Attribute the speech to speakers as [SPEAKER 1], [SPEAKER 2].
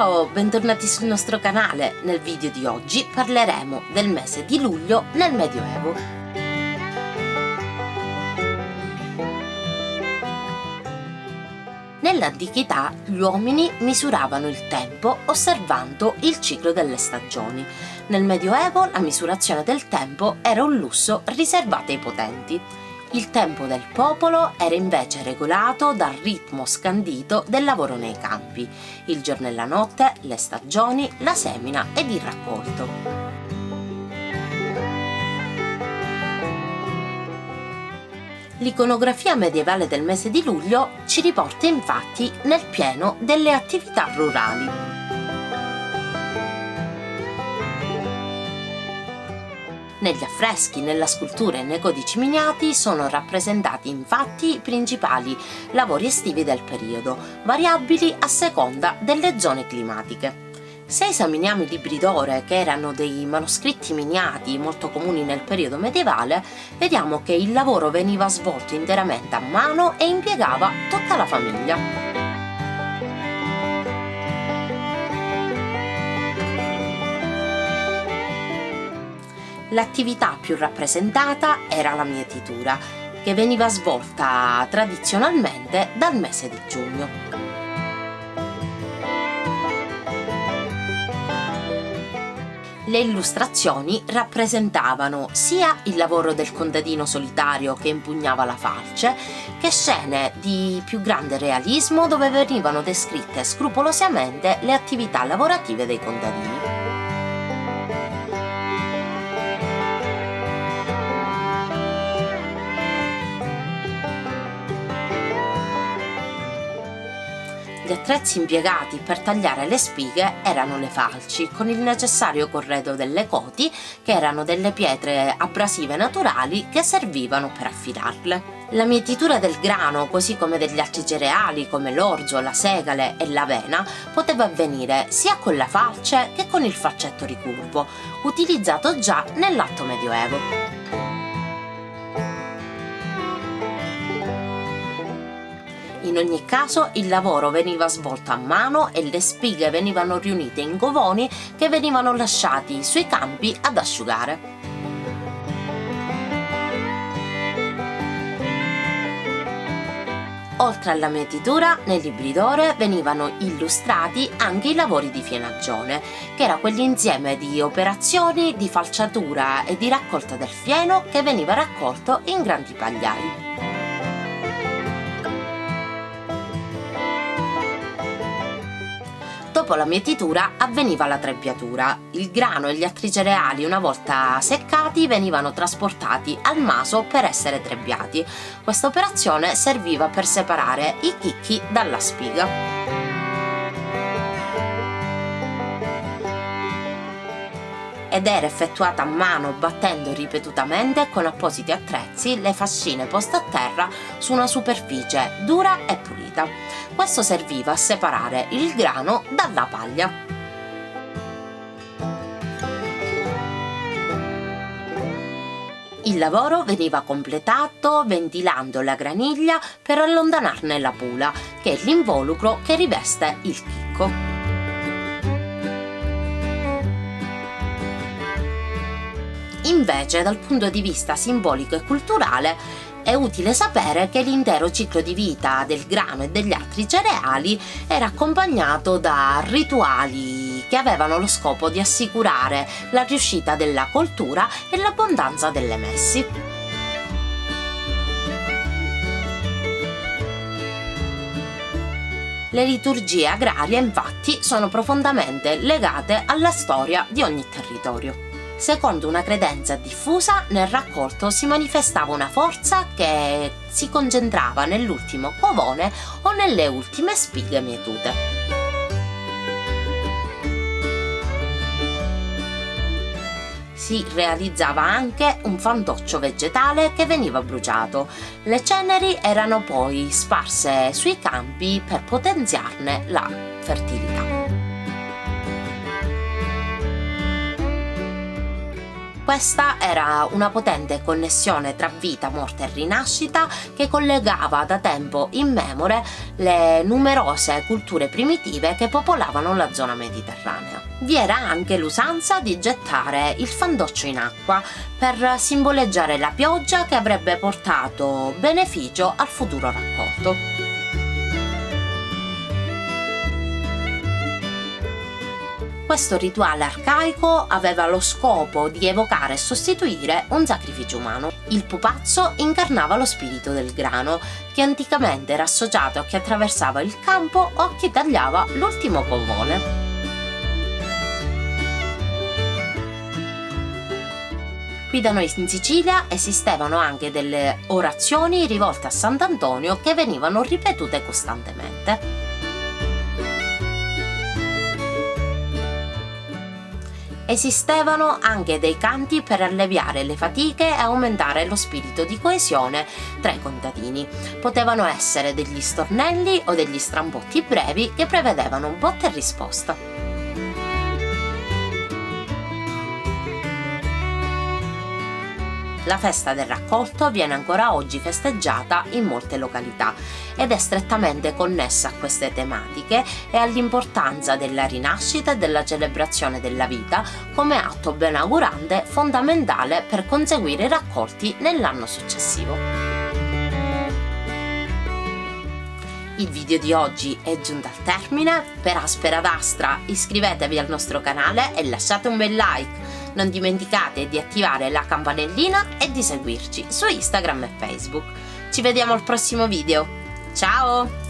[SPEAKER 1] Ciao, bentornati sul nostro canale. Nel video di oggi parleremo del mese di luglio nel Medioevo. Nell'antichità gli uomini misuravano il tempo osservando il ciclo delle stagioni. Nel Medioevo la misurazione del tempo era un lusso riservato ai potenti. Il tempo del popolo era invece regolato dal ritmo scandito del lavoro nei campi, il giorno e la notte, le stagioni, la semina ed il raccolto. L'iconografia medievale del mese di luglio ci riporta infatti nel pieno delle attività rurali. Negli affreschi, nella scultura e nei codici miniati sono rappresentati infatti i principali lavori estivi del periodo, variabili a seconda delle zone climatiche. Se esaminiamo i libri d'ore, che erano dei manoscritti miniati molto comuni nel periodo medievale, vediamo che il lavoro veniva svolto interamente a mano e impiegava tutta la famiglia. L'attività più rappresentata era la mietitura, che veniva svolta tradizionalmente dal mese di giugno. Le illustrazioni rappresentavano sia il lavoro del contadino solitario che impugnava la falce, che scene di più grande realismo dove venivano descritte scrupolosamente le attività lavorative dei contadini. Gli attrezzi impiegati per tagliare le spighe erano le falci, con il necessario corredo delle coti, che erano delle pietre abrasive naturali che servivano per affilarle. La mietitura del grano, così come degli altri cereali come l'orzo, la segale e l'avena, poteva avvenire sia con la falce che con il falcetto ricurvo, utilizzato già nell'Alto Medioevo. In ogni caso il lavoro veniva svolto a mano e le spighe venivano riunite in govoni che venivano lasciati sui campi ad asciugare. Oltre alla mietitura, nei libri d'ore venivano illustrati anche i lavori di fienagione, che era quell'insieme di operazioni di falciatura e di raccolta del fieno che veniva raccolto in grandi pagliai. Dopo la mietitura avveniva la trebbiatura. Il grano e gli altri cereali, una volta seccati, venivano trasportati al maso per essere trebbiati. Questa operazione serviva per separare i chicchi dalla spiga. Ed era effettuata a mano battendo ripetutamente con appositi attrezzi le fascine poste a terra su una superficie dura e pulita. Questo serviva a separare il grano dalla paglia. Il lavoro veniva completato ventilando la graniglia per allontanarne la pula, che è l'involucro che riveste il chicco. Invece, dal punto di vista simbolico e culturale, è utile sapere che l'intero ciclo di vita del grano e degli altri cereali era accompagnato da rituali che avevano lo scopo di assicurare la riuscita della coltura e l'abbondanza delle messi. Le liturgie agrarie, infatti, sono profondamente legate alla storia di ogni territorio. Secondo una credenza diffusa, nel raccolto si manifestava una forza che si concentrava nell'ultimo covone o nelle ultime spighe mietute. Si realizzava anche un fantoccio vegetale che veniva bruciato. Le ceneri erano poi sparse sui campi per potenziarne la fertilità. Questa era una potente connessione tra vita, morte e rinascita che collegava da tempo immemore le numerose culture primitive che popolavano la zona mediterranea. Vi era anche l'usanza di gettare il fandoccio in acqua per simboleggiare la pioggia che avrebbe portato beneficio al futuro raccolto. Questo rituale arcaico aveva lo scopo di evocare e sostituire un sacrificio umano. Il pupazzo incarnava lo spirito del grano, che anticamente era associato a chi attraversava il campo o a chi tagliava l'ultimo povone. Qui da noi in Sicilia esistevano anche delle orazioni rivolte a Sant'Antonio che venivano ripetute costantemente. Esistevano anche dei canti per alleviare le fatiche e aumentare lo spirito di coesione tra i contadini. Potevano essere degli stornelli o degli strambotti brevi che prevedevano botta e risposta. La festa del raccolto viene ancora oggi festeggiata in molte località ed è strettamente connessa a queste tematiche e all'importanza della rinascita e della celebrazione della vita come atto benaugurante fondamentale per conseguire i raccolti nell'anno successivo. Il video di oggi è giunto al termine. Per Aspera ad Astra iscrivetevi al nostro canale e lasciate un bel like. Non dimenticate di attivare la campanellina e di seguirci su Instagram e Facebook. Ci vediamo al prossimo video. Ciao!